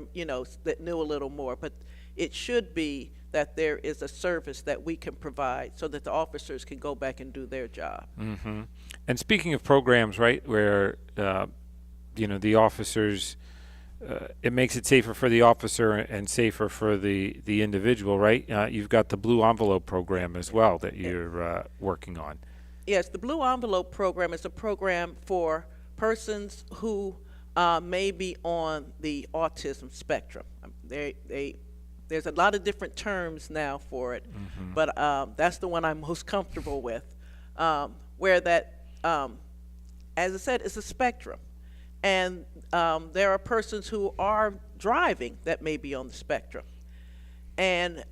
that knew a little more. But it should be that there is a service that we can provide so that the officers can go back and do their job. And speaking of programs, right, where, the officers, it makes it safer for the officer and safer for the individual, right? You've got the Blue Envelope program as well that you're working on. Yes, the Blue Envelope program is a program for persons who may be on the autism spectrum. There's a lot of different terms now for it, but that's the one I'm most comfortable with, where that, as I said, it's a spectrum. And there are persons who are driving that may be on the spectrum. And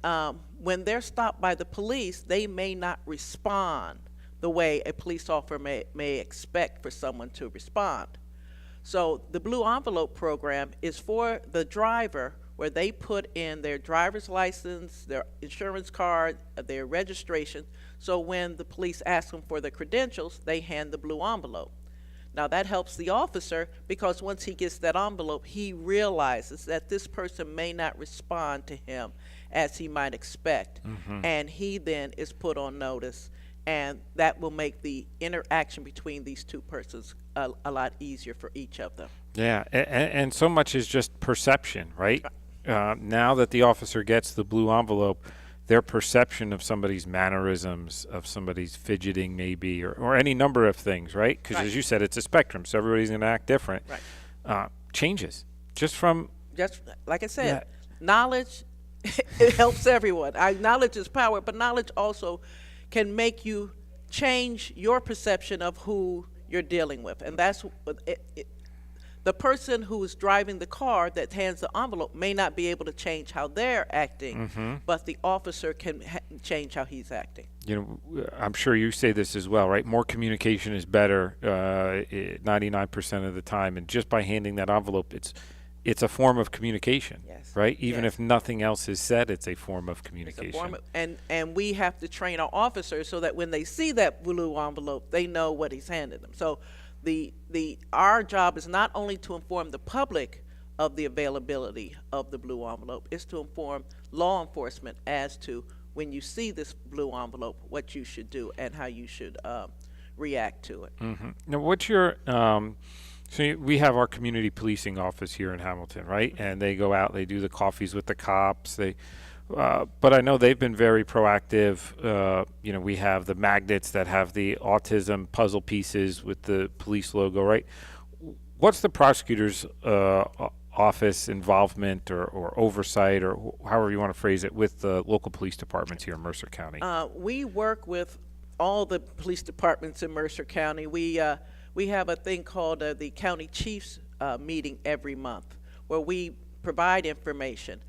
when they're stopped by the police, they may not respond the way a police officer may expect for someone to respond. So the Blue Envelope program is for the driver, where they put in their driver's license, their insurance card, their registration. So when the police ask them for their credentials, they hand the blue envelope. Now that helps the officer, because once he gets that envelope, he realizes that this person may not respond to him as he might expect. And he then is put on notice, and that will make the interaction between these two persons a lot easier for each of them. Yeah, and so much is just perception, right? Now that the officer gets the blue envelope, their perception of somebody's mannerisms, of somebody's fidgeting maybe, or any number of things, right? Because as you said, it's a spectrum, so everybody's going to act different. Changes just from... Just like I said, knowledge, it helps everyone. Knowledge is power, but knowledge also can make you change your perception of who you're dealing with. And that's what the person who is driving the car that hands the envelope may not be able to change how they're acting, but the officer can change how he's acting. You know, I'm sure you say this as well, right? More communication is better 99% of the time. And just by handing that envelope, it's a form of communication, right? Even if nothing else is said, it's a form of communication. It's a form of, and we have to train our officers so that when they see that blue envelope, they know what he's handed them. So our job is not only to inform the public of the availability of the blue envelope, it's to inform law enforcement as to when you see this blue envelope, what you should do and how you should react to it. Now, what's your so we have our community policing office here in Hamilton, right? And they go out, they do the coffees with the cops. But I know they've been very proactive. You know, we have the magnets that have the autism puzzle pieces with the police logo, right? What's the prosecutor's office involvement or oversight, or however you want to phrase it, with the local police departments here in Mercer County? We work with all the police departments in Mercer County. We have a thing called the County Chiefs meeting every month, where we provide information.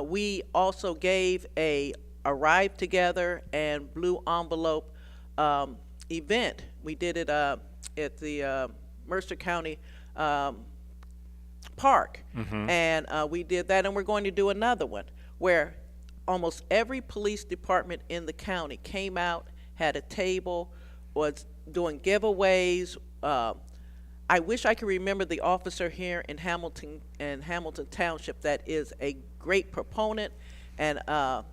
We also gave a Arrive Together and Blue Envelope event. We did it at the Mercer County Park, and we did that, and we're going to do another one where almost every police department in the county came out, had a table, was doing giveaways. I wish I could remember the officer here in Hamilton and Hamilton Township that is a great proponent and a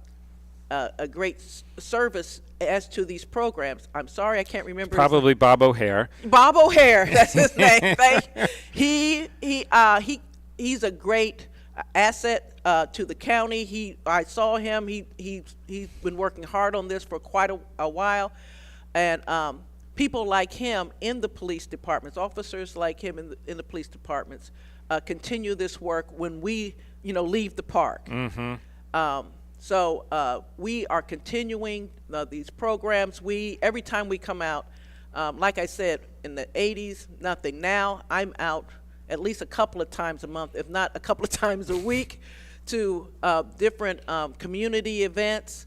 great service as to these programs. I'm sorry, I can't remember. Probably Bob O'Hare. Bob O'Hare, that's his name. He's a great asset to the county. I saw him. He's been working hard on this for quite a while, and people like him in the police departments, officers like him in the police departments, continue this work when we, leave the park. So we are continuing these programs. Every time we come out, like I said, in the 80s, nothing. Now I'm out at least a couple of times a month, if not a couple of times a week, to different community events.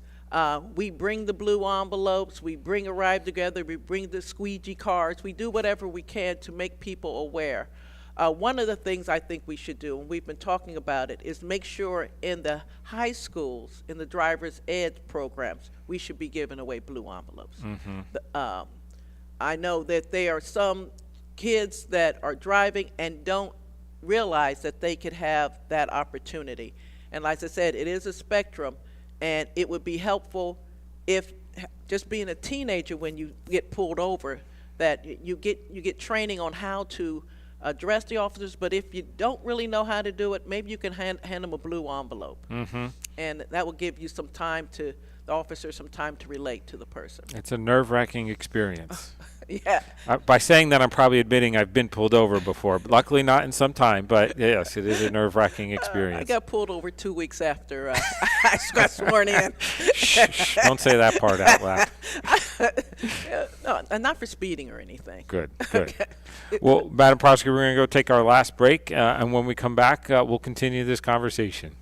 We bring the blue envelopes, we bring Arrive Together, we bring the squeegee cards, we do whatever we can to make people aware. One of the things I think we should do, and we've been talking about it, is make sure in the high schools, in the driver's ed programs, we should be giving away blue envelopes. I know that there are some kids that are driving and don't realize that they could have that opportunity. And like I said, it is a spectrum. And it would be helpful if, just being a teenager when you get pulled over, that you get training on how to address the officers. But if you don't really know how to do it, maybe you can hand them a blue envelope. And that will give you the officer some time to relate to the person. It's a nerve-wracking experience. Yeah. By saying that, I'm probably admitting I've been pulled over before. Luckily not in some time, but yes, it is a nerve-wracking experience. I got pulled over 2 weeks after I got sworn in. Shh, don't say that part out loud. No, not for speeding or anything. Good. Well, Madam Prosecutor, we're going to go take our last break, and when we come back, we'll continue this conversation.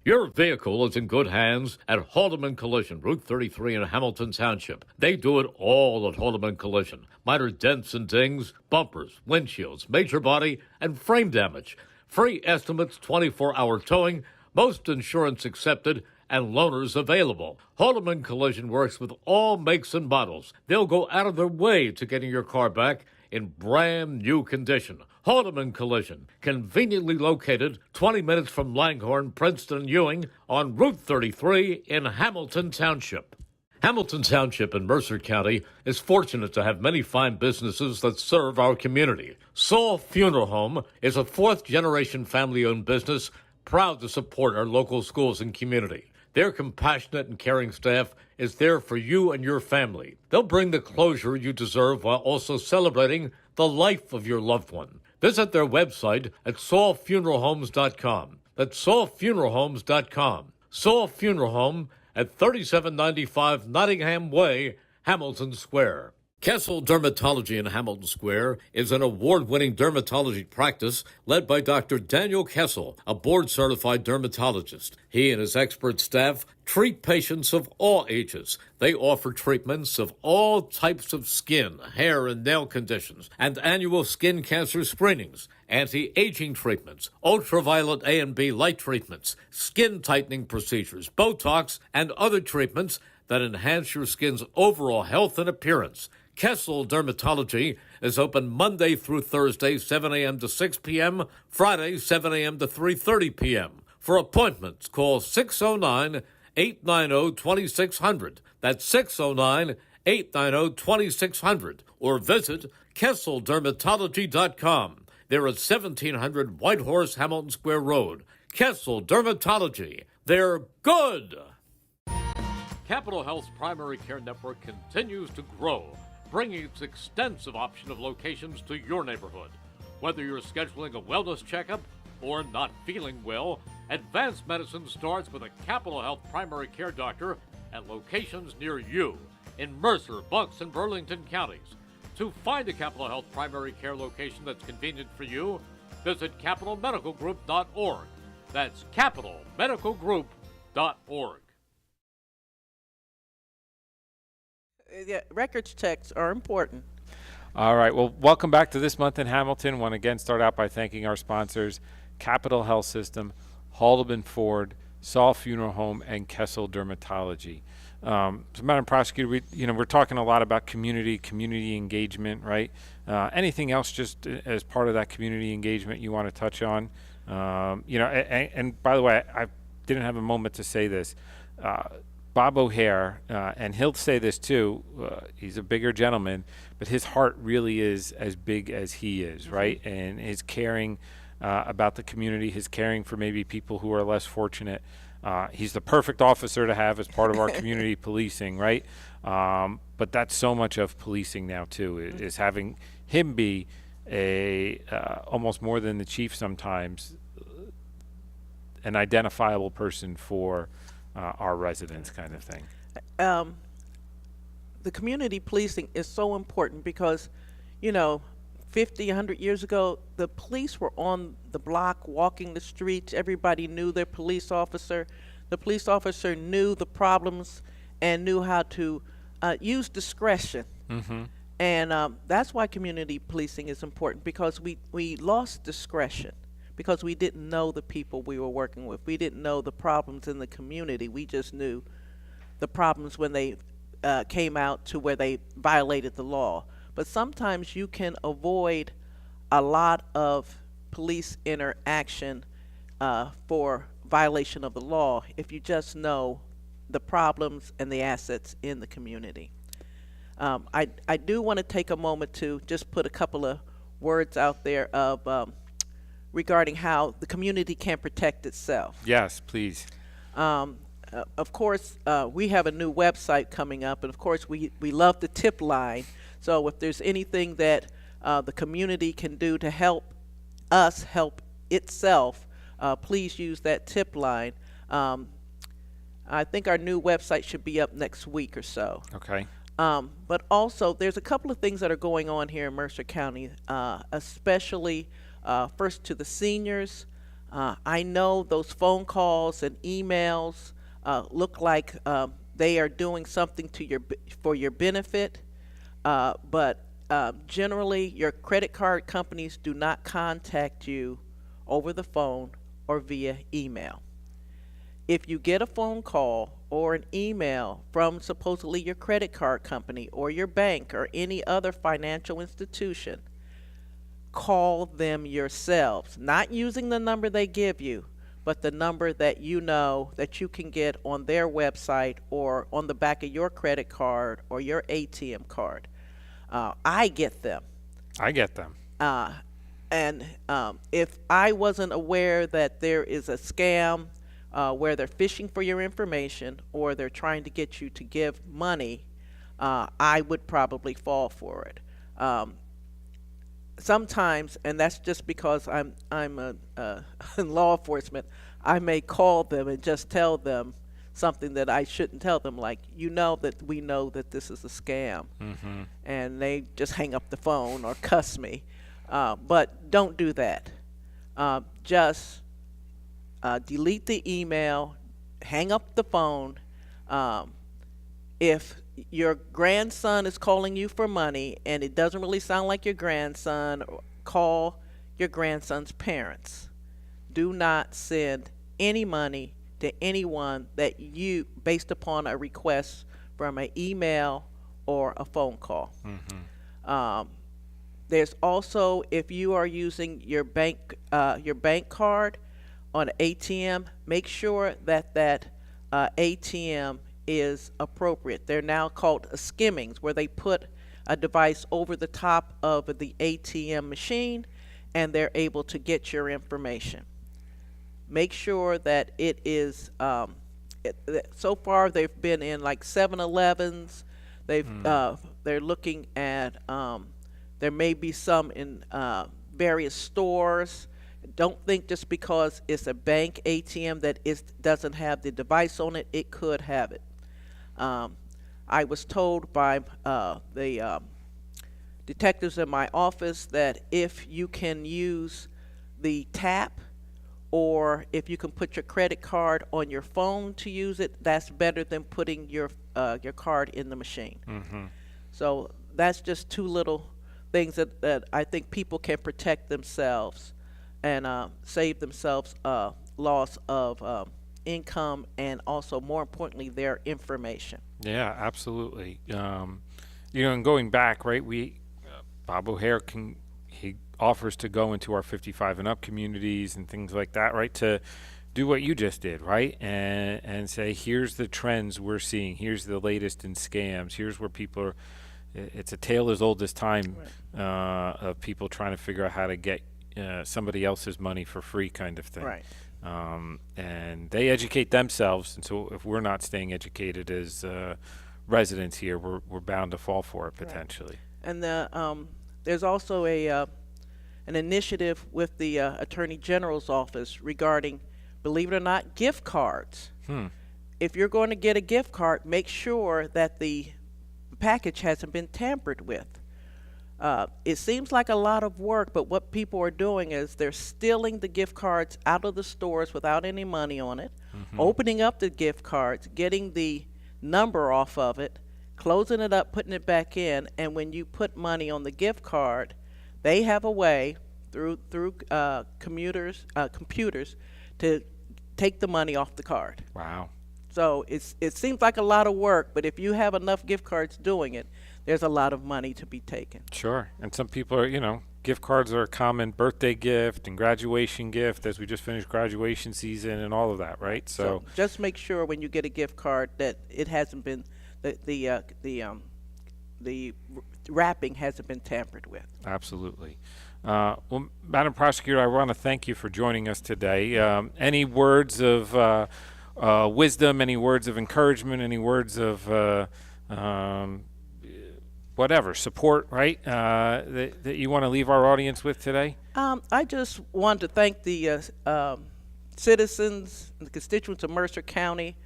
Your vehicle is in good hands at Haldeman Collision, Route 33 in Hamilton Township. They do it all at Haldeman Collision. Minor dents and dings, bumpers, windshields, major body, and frame damage. Free estimates, 24-hour towing, most insurance accepted, and loaners available. Haldeman Collision works with all makes and models. They'll go out of their way to getting your car back in brand new condition. Haldeman Collision, conveniently located 20 minutes from Langhorne, Princeton, and Ewing on Route 33 in Hamilton Township. Hamilton Township in Mercer County is fortunate to have many fine businesses that serve our community. Saul Funeral Home is a fourth-generation family-owned business proud to support our local schools and community. Their compassionate and caring staff is there for you and your family. They'll bring the closure you deserve while also celebrating the life of your loved one. Visit their website at saulfuneralhomes.com. That's saulfuneralhomes.com. Saul Funeral Home at 3795 Nottingham Way, Hamilton Square. Kessel Dermatology in Hamilton Square is an award-winning dermatology practice led by Dr. Daniel Kessel, a board-certified dermatologist. He and his expert staff treat patients of all ages. They offer treatments of all types of skin, hair, and nail conditions, and annual skin cancer screenings, anti-aging treatments, ultraviolet A and B light treatments, skin tightening procedures, Botox, and other treatments that enhance your skin's overall health and appearance. Kessel Dermatology is open Monday through Thursday, 7 a.m. to 6 p.m., Friday, 7 a.m. to 3:30 p.m. For appointments, call 609-890-2600. That's 609-890-2600. Or visit KesselDermatology.com. They're at 1700 Whitehorse, Hamilton Square Road. Kessel Dermatology. They're good. Capital Health's primary care network continues to grow, bringing its extensive option of locations to your neighborhood. Whether you're scheduling a wellness checkup or not feeling well, advanced medicine starts with a Capital Health primary care doctor at locations near you in Mercer, Bucks, and Burlington counties. To find a Capital Health primary care location that's convenient for you, visit capitalmedicalgroup.org. That's capitalmedicalgroup.org. Yeah, records checks are important. All right. Well, welcome back to This Month in Hamilton. Want to again start out by thanking our sponsors, Capital Health System, Haldeman Ford, Saul Funeral Home, and Kessel Dermatology. So, Madam Prosecutor, we're talking a lot about community engagement, right? Anything else just as part of that community engagement you want to touch on? And by the way, I didn't have a moment to say this. Bob O'Hare, and he'll say this too, he's a bigger gentleman, but his heart really is as big as he is, right? And his caring about the community, his caring for maybe people who are less fortunate. He's the perfect officer to have as part of our community policing, right? But that's so much of policing now too, is having him be almost more than the chief sometimes, an identifiable person for our residents, kind of thing. The community policing is so important because, 50, 100 years ago, the police were on the block walking the streets. Everybody knew their police officer. The police officer knew the problems and knew how to use discretion. Mm-hmm. And that's why community policing is important, because we lost discretion. Because we didn't know the people we were working with. We didn't know the problems in the community. We just knew the problems when they came out to where they violated the law. But sometimes you can avoid a lot of police interaction for violation of the law if you just know the problems and the assets in the community. I do want to take a moment to just put a couple of words out there of regarding how the community can protect itself. Yes, please. Of course, we have a new website coming up, and of course, we love the tip line. So if there's anything that the community can do to help us help itself, please use that tip line. I think our new website should be up next week or so. Okay. But also, there's a couple of things that are going on here in Mercer County, especially first to the seniors. I know those phone calls and emails look like they are doing something for your benefit, but generally your credit card companies do not contact you over the phone or via email. If you get a phone call or an email from supposedly your credit card company or your bank or any other financial institution, call them yourselves, not using the number they give you, but the number that you know that you can get on their website or on the back of your credit card or your ATM card. I get them. I get them. And if I wasn't aware that there is a scam where they're fishing for your information or they're trying to get you to give money, I would probably fall for it. Sometimes, and that's just because I'm in law enforcement, I may call them and just tell them something that I shouldn't tell them, like, we know that this is a scam, and they just hang up the phone or cuss me. But don't do that. Just delete the email, hang up the phone. If your grandson is calling you for money and it doesn't really sound like your grandson, call your grandson's parents. Do not send any money to anyone that based upon a request from an email or a phone call. There's also, if you are using your bank card on an ATM, make sure that ATM is appropriate. They're now called skimmings, where they put a device over the top of the ATM machine and they're able to get your information. Make sure that it is, so far they've been in like 7-Elevens. They're looking at, there may be some in various stores. Don't think just because it's a bank ATM that it doesn't have the device on it, it could have it. I was told by the detectives in my office that if you can use the tap, or if you can put your credit card on your phone to use it, that's better than putting your card in the machine. So that's just two little things that I think people can protect themselves and save themselves loss of income and also, more importantly, their information. Yeah, absolutely. And going back, right, Bob O'Hare he offers to go into our 55 and up communities and things like that, right, to do what you just did, right, and say, here's the trends we're seeing, here's the latest in scams, here's where people are. It's a tale as old as time, of people trying to figure out how to get somebody else's money for free, kind of thing. Right. And they educate themselves, and so if we're not staying educated as residents here, we're bound to fall for it potentially. Right. And there's also an initiative with the Attorney General's office regarding, believe it or not, gift cards. If you're going to get a gift card, make sure that the package hasn't been tampered with. It seems like a lot of work, but what people are doing is they're stealing the gift cards out of the stores without any money on it, opening up the gift cards, getting the number off of it, closing it up, putting it back in, and when you put money on the gift card, they have a way through computers to take the money off the card. Wow. So it seems like a lot of work, but if you have enough gift cards doing it, there's a lot of money to be taken. Sure. And some people are, gift cards are a common birthday gift and graduation gift, as we just finished graduation season and all of that, right? So just make sure when you get a gift card that it hasn't been, the wrapping hasn't been tampered with. Absolutely. Well, Madam Prosecutor, I want to thank you for joining us today. Any words of wisdom, any words of encouragement, any words of whatever, support, right, that you want to leave our audience with today? I just want to thank the citizens and the constituents of Mercer County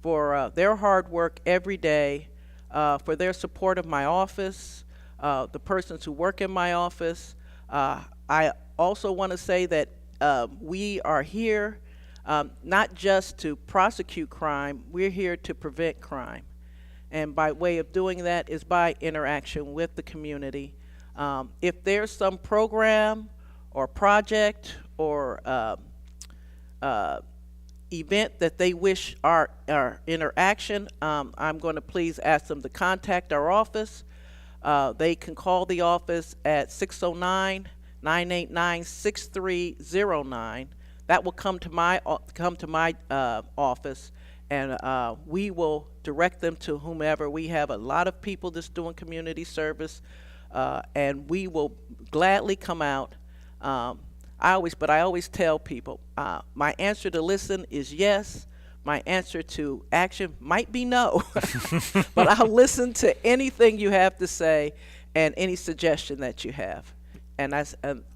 for their hard work every day, for their support of my office, the persons who work in my office. I also want to say that we are here not just to prosecute crime, we're here to prevent crime. And by way of doing that is by interaction with the community. If there's some program or project or event that they wish our interaction, I'm going to please ask them to contact our office. They can call the office at 609-989-6309. That will come to my office, and we will direct them to whomever. We have a lot of people that's doing community service, and we will gladly come out. I always tell people, my answer to listen is yes. My answer to action might be no, but I'll listen to anything you have to say and any suggestion that you have. And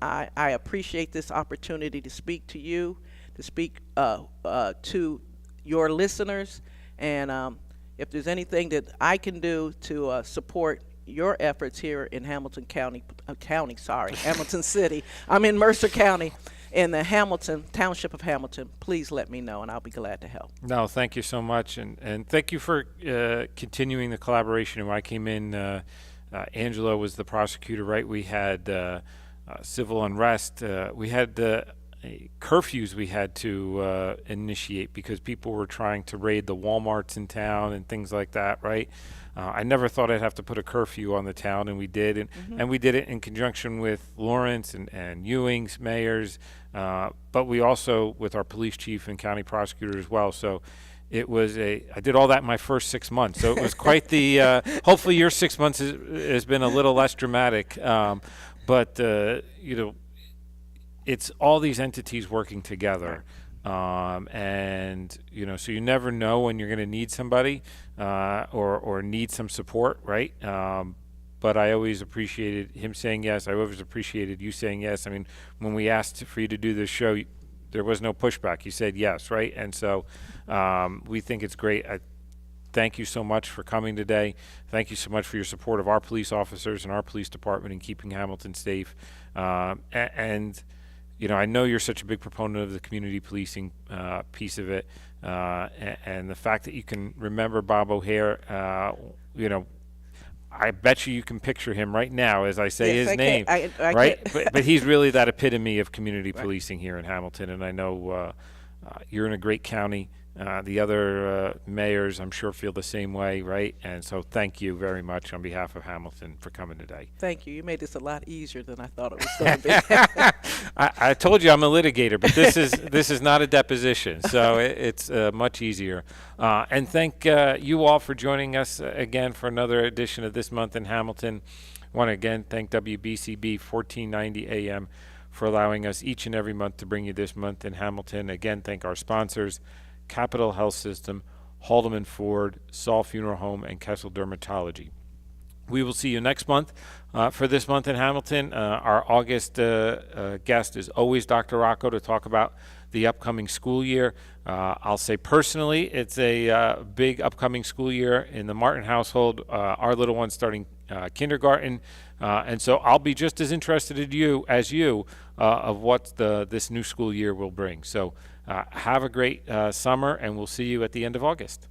I appreciate this opportunity to speak to you, to speak to your listeners, and if there's anything that I can do to support your efforts here in Hamilton Hamilton City. I'm in Mercer County, in the Township of Hamilton. Please let me know, and I'll be glad to help. No, thank you so much, and thank you for continuing the collaboration. When I came in, Angela was the prosecutor, right? We had civil unrest. We had curfews we had to initiate because people were trying to raid the Walmarts in town and things like that, right? I never thought I'd have to put a curfew on the town, and we did, and we did it in conjunction with Lawrence and Ewing's mayors, but we also with our police chief and county prosecutor as well. So it was I did all that in my first 6 months. So it was quite the. Hopefully, your 6 months has been a little less dramatic, but it's all these entities working together. And so you never know when you're going to need somebody or need some support, right? But I always appreciated him saying yes. I always appreciated you saying yes. I mean, when we asked for you to do this show, there was no pushback. You said yes, right? And so we think it's great. Thank you so much for coming today. Thank you so much for your support of our police officers and our police department in keeping Hamilton safe. I know you're such a big proponent of the community policing piece of it, and the fact that you can remember Bob O'Hare, I bet you can picture him right now as I say his name, right? But he's really that epitome of community policing here in Hamilton, and I know you're in a great county. The other mayors, I'm sure, feel the same way, right? And so thank you very much on behalf of Hamilton for coming today. Thank you. You made this a lot easier than I thought it was going to be. I told you I'm a litigator, but this is not a deposition, so it's much easier. And thank you all for joining us again for another edition of This Month in Hamilton. I want to again thank WBCB 1490 AM for allowing us each and every month to bring you This Month in Hamilton. Again, thank our sponsors, Capital Health System, Haldeman Ford, Saul Funeral Home, and Kessel Dermatology. We will see you next month for This Month in Hamilton. Our August guest is always Dr. Rocco to talk about the upcoming school year. I'll say personally, it's a big upcoming school year in the Martin household. Our little one's starting kindergarten, and so I'll be just as interested as you of what this new school year will bring. So have a great summer, and we'll see you at the end of August.